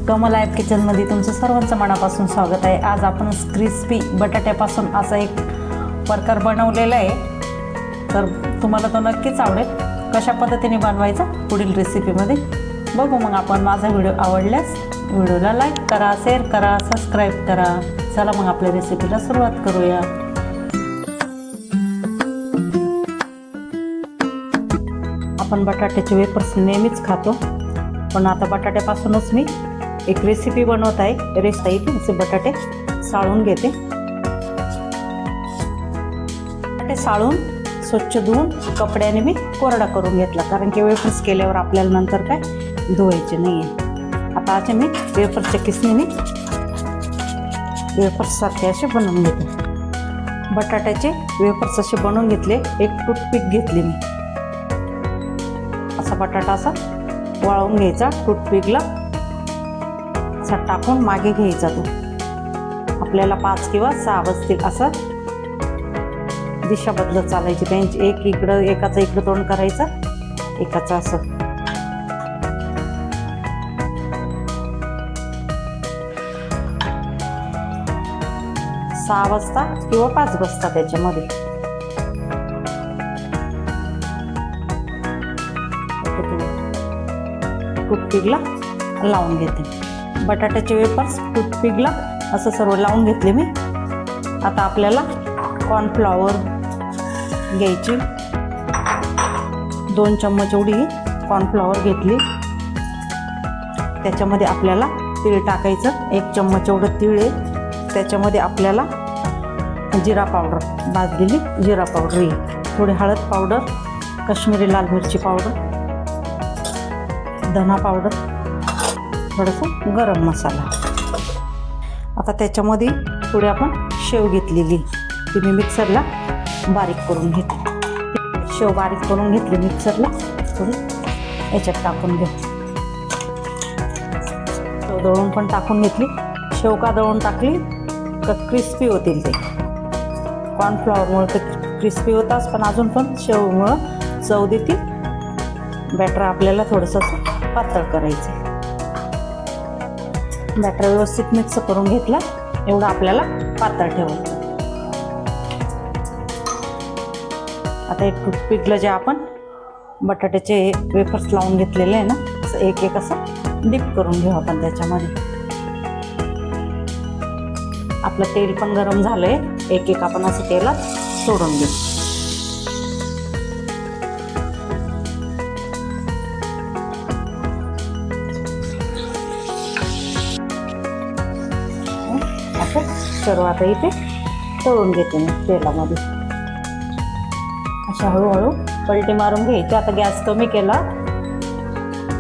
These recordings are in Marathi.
कमल लाईफ किचनमध्ये तुमचं सर्वांचं मनापासून स्वागत आहे। आज आपण क्रिस्पी बटाट्यापासून असा एक प्रकार बनवलेला आहे, तर तुम्हाला तो नक्कीच आवडेल। कशा पद्धतीने बनवायचा पुढील रेसिपीमध्ये बघू। मग आपण माझा व्हिडिओ आवडल्यास व्हिडिओला लाईक करा, शेअर करा, सबस्क्राईब करा। चला मग आपल्या रेसिपीला सुरुवात करूया। आपण बटाट्याचे वेफर्स नेहमीच खातो, पण आता बटाट्यापासूनच मी एक रेसिपी बनवत आहे। रेसिपी बटाटे साळून घेते। बटाटे साळून स्वच्छ धुवून कपड्याने मी कोरडा करून घेतला, कारण की वेफर्स केल्यावर आपल्याला नंतर काय धुवायचे नाही आहे। आता असे मी वेफर्सच्या किसणीने वेफर्ससारखे असे बनवून घेते। बटाट्याचे वेफर्स असे बनवून घेतले। एक टूथपिक घेतली मी, असा बटाटा असा वाळवून घ्यायचा, टूथपिकला असा टाकून मागे घ्यायचा। तो आपल्याला 5 किंवा 6 बसतील असं दिशा बदलत चालायची त्यांची। एक इकडं एकाचं इकडं तोंड करायचं, एकाचं असं। 6 बसता किंवा 5 बसता त्याच्यामध्ये। टूथपिकला लावून घेते। बटाट्याचे वेफर्स टूथपिकला असं सर्व लावून घेतले मी। आता आपल्याला कॉर्नफ्लॉवर घ्यायची, 2 चम्मच एवढी कॉर्नफ्लॉवर घेतली। त्याच्यामध्ये आपल्याला तीळ टाकायचं, 1 चम्मच एवढं तीळ आहे। त्याच्यामध्ये आपल्याला जिरा पावडर, भाजलेली जिरा पावडर आहे, थोडी हळद पावडर, काश्मीरी लाल मिरची पावडर, धना पावडर, थोडंसं गरम मसाला। आता त्याच्यामध्ये थोडी आपण शेव घेतलेली, ती मी मिक्सरला बारीक करून घेते। शेव बारीक करून घेतली मिक्सरला, थोडी याच्यात टाकून घेऊ। शेव दळून पण टाकून घेतली। शेव का दळून टाकली का क्रिस्पी होतील ते। कॉर्नफ्लॉवरमुळे ते क्रिस्पी होताच, पण अजून पण शेवमुळं चव देतील। बॅटर आपल्याला थोडंसं पातळ करायचं। बॅटर व्यवस्थित मिक्स करून घेतला, एवढं आपल्याला पातळ ठेवायचं। आता एक टूथपिकला जे आपण बटाट्याचे वेफर्स लावून घेतलेले आहे ना, असं एक एक असं डीप करून घेऊ आपण त्याच्यामध्ये। आपलं तेल पण गरम झालंय, एक एक आपण असं तेलात सोडून घेऊ। सर्व आता इथे तळून घेते मी तेलामध्ये। अशा हळूहळू पलटी मारून घ्यायची। आता गॅस कमी केला,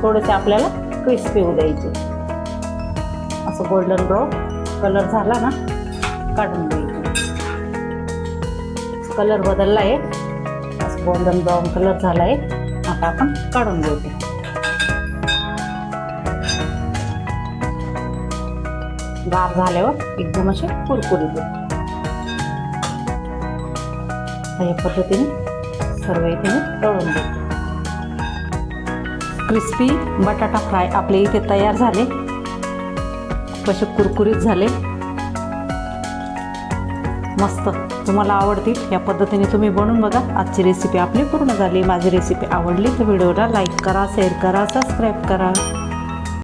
थोडेसे आपल्याला क्रिस्पी होऊ द्यायचे। असं गोल्डन ब्राऊन कलर झाला ना, काढून द्यायचे। कलर बदलला आहे, असं गोल्डन ब्राऊन कलर झाला आहे। आता आपण काढून घेऊ। गार झाल्यावर एकदम असे कुरकुरीत होते। या पद्धतीने सर्व इथे तळून घेते। क्रिस्पी बटाटा फ्राय आपले इथे तयार झाले, कसे कुरकुरीत झाले, मस्त। तुम्हाला आवडतील या पद्धतीने तुम्ही बनवून बघा। आजची रेसिपी आपली पूर्ण झाली। माझी रेसिपी आवडली तर व्हिडिओला लाईक करा, शेअर करा, सबस्क्राईब करा।